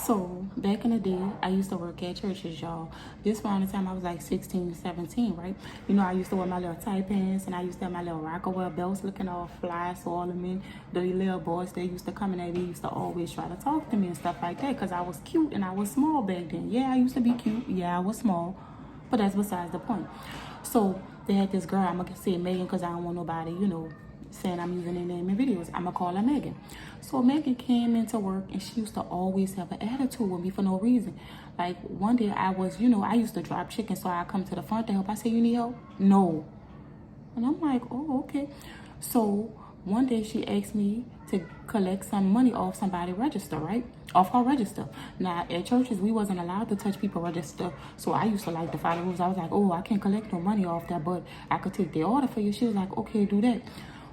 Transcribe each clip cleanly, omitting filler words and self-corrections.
So back in the day, I used to work at churches, y'all. This around the time I was like 16, 17, right? You know, I used to wear my little tight pants and I used to have my little Rockaway belts looking all fly. So all the men, the little boys, they used to come in and they used to always try to talk to me and stuff like that because I was cute and I was small back then. Yeah, I used to be cute. Yeah, I was small. But that's besides the point. So they had this girl, I'm going to say Megan because I don't want nobody, you know, saying I'm using their name in videos. I'm going to call her Megan. So Megan came into work and she used to always have an attitude with me for no reason. Like one day I was, you know, I used to drop chicken. So I come to the front to help. I say, you need help? No. And I'm like, oh, okay. So one day she asked me to collect some money off somebody's register, right? Off her register. Now, at churches, we wasn't allowed to touch people's register. So I used to like to follow rules. I was like, oh, I can't collect no money off that, but I could take the order for you. She was like, okay, do that.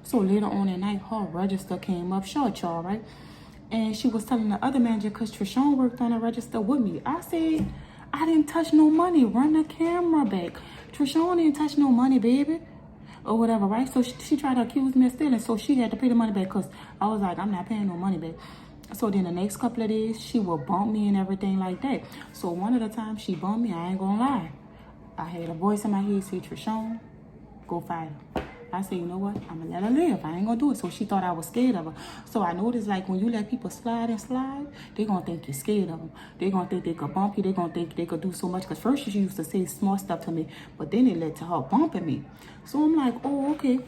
So later on at night, her register came up short, y'all, right? And she was telling the other manager, because Trishawn worked on the register with me. I said, I didn't touch no money. Run the camera back. Trishawn didn't touch no money, baby. Or whatever, right? So she tried to accuse me of stealing. So she had to pay the money back because I was like, I'm not paying no money back. So then the next couple of days, she would bump me and everything like that. So one of the times she bumped me, I ain't gonna lie. I had a voice in my head say, Trishawn, go fight her. I said, you know what? I'm gonna let her live. I ain't gonna do it. So she thought I was scared of her. So I noticed, like, when you let people slide and slide, they gonna think you're scared of them. They gonna think they could bump you. They gonna think they could do so much. Because first she used to say small stuff to me, but then it led to her bumping me. So I'm like, oh, okay.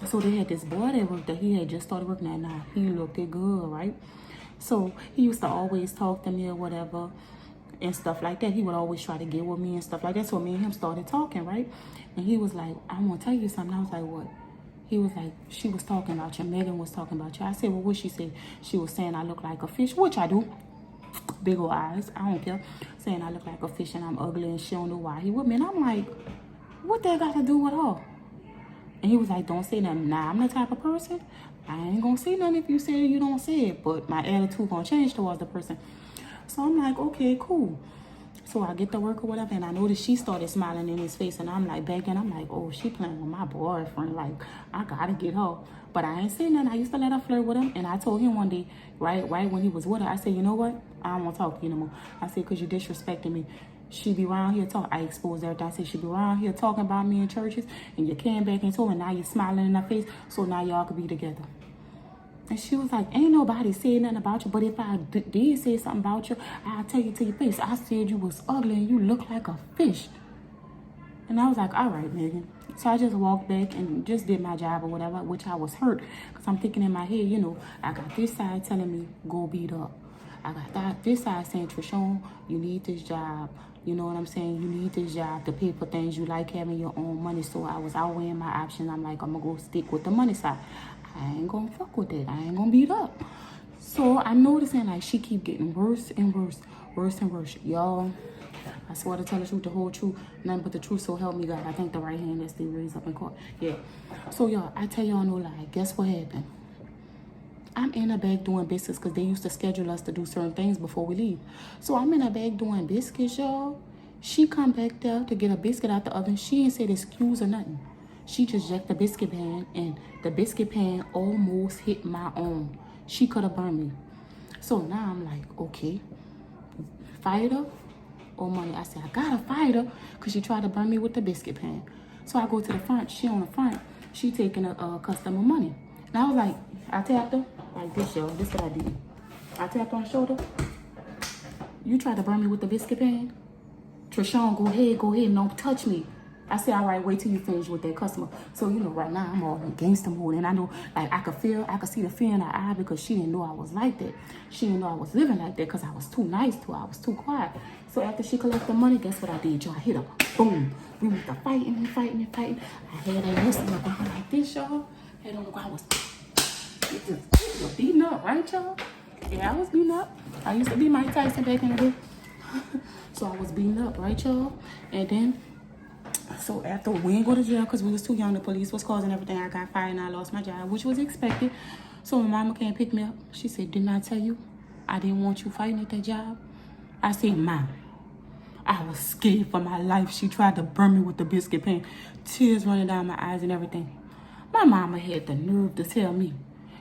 So they had this boy that worked there. He had just started working that night. He looked it good, right? So he used to always talk to me or whatever and stuff like that. He would always try to get with me and stuff like that. So me and him started talking, right? And he was like, I want to tell you something. I was like, what? He was like, she was talking about you. Megan was talking about you. I said, well, what she said? She was saying I look like a fish, which I do. Big old eyes. I don't care. Saying I look like a fish and I'm ugly and she don't know why he with me. And I'm like, what that got to do with her? And he was like, don't say nothing. Nah, I'm the type of person. I ain't going to say nothing if you say it, you don't say it. But my attitude going to change towards the person. So I'm like, okay, cool. So I get to work or whatever, and I noticed she started smiling in his face, and I'm like, back then, I'm like, oh, she playing with my boyfriend. Like, I gotta get her. But I ain't saying nothing. I used to let her flirt with him, and I told him one day, right when he was with her, I said, you know what? I don't want to talk to you no more. I said, because you disrespecting me. She be around here talking. I exposed everything. I said, she be around here talking about me in churches, and you came back and told her, and now you're smiling in her face, so now y'all could be together. And she was like, ain't nobody saying nothing about you. But if I did say something about you, I'll tell you to your face. I said you was ugly and you look like a fish. And I was like, all right, Megan. So I just walked back and just did my job or whatever, which I was hurt. Because I'm thinking in my head, you know, I got this side telling me, go beat up. I got this side saying, Trishawn, you need this job. You know what I'm saying? You need this job to pay for things. You like having your own money. So I was outweighing my options. I'm like, I'm going to go stick with the money side. I ain't gonna fuck with that. I ain't gonna beat up. So I'm noticing like she keep getting worse and worse, worse and worse. Y'all, I swear to tell the truth, the whole truth, nothing but the truth, so help me God. I think the right hand is still raised up in court. Yeah. So y'all, I tell y'all no lie. Guess what happened? I'm in a bag doing biscuits because they used to schedule us to do certain things before we leave. So I'm in a bag doing biscuits, y'all. She come back there to get a biscuit out the oven. She ain't said excuse or nothing. She just jacked the biscuit pan, and the biscuit pan almost hit my arm. She could have burned me. So now I'm like, okay, fight her or money? I said, I gotta fight her because she tried to burn me with the biscuit pan. So I go to the front. She on the front. She taking a customer money. And I was like, I tapped her like this, y'all. This is what I did. I tapped on the shoulder. You tried to burn me with the biscuit pan? Trishawn, go ahead, don't touch me. I said, all right, wait till you finish with that customer. So, you know, right now I'm all in gangster mode. And I know, like, I could see the fear in her eye because she didn't know I was like that. She didn't know I was living like that because I was too nice to her. I was too quiet. So after she collected the money, guess what I did, y'all? I hit her. Boom. We went to fighting. I had her wrist on the ground like this, y'all. Head on the ground. It was beating up, right, y'all? Yeah, I was beating up. I used to be Mike Tyson back in the day. So I was beating up, right, y'all? And then, so after we didn't go to jail because we was too young, the police was causing everything. I got fired and I lost my job, which was expected. So my mama came pick me up. She said, didn't I tell you I didn't want you fighting at that job? I said, Mom, I was scared for my life. She tried to burn me with the biscuit pan. Tears running down my eyes and everything. My mama had the nerve to tell me,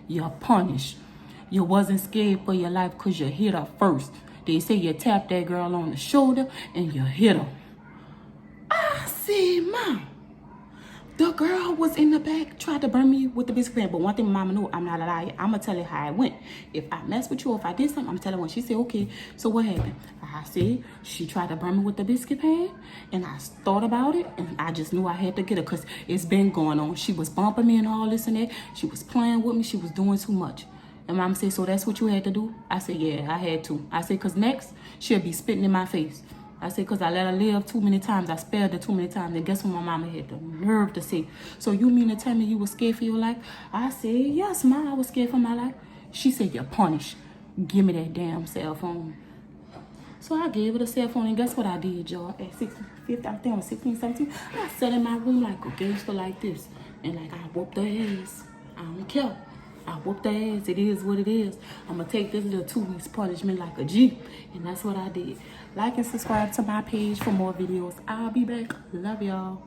you're punished. You wasn't scared for your life because you hit her first. They say you tap that girl on the shoulder and you hit her. I said, Mom, the girl was in the back, tried to burn me with the biscuit pan. But one thing Mama knew, I'm not a liar. I'm going to tell her how it went. If I mess with you or if I did something, I'm telling her when. She said, okay, so what happened? I said, she tried to burn me with the biscuit pan. And I thought about it. And I just knew I had to get her because it's been going on. She was bumping me and all this and that. She was playing with me. She was doing too much. And Mama said, so that's what you had to do? I said, yeah, I had to. I said, because next, she'll be spitting in my face. I said, because I let her live too many times. I spared her too many times. And guess what my mama had the nerve to say? So you mean to tell me you were scared for your life? I said, yes, Ma, I was scared for my life. She said, you're punished. Give me that damn cell phone. So I gave her the cell phone. And guess what I did, y'all? At 16, 15, I think I was 16, 17. I sat in my room like a gangster like this. And like I whooped her ass. I don't care. I whooped her ass. It is what it is. I'm going to take this little 2 weeks punishment like a G. And that's what I did. Like and subscribe to my page for more videos. I'll be back. Love y'all.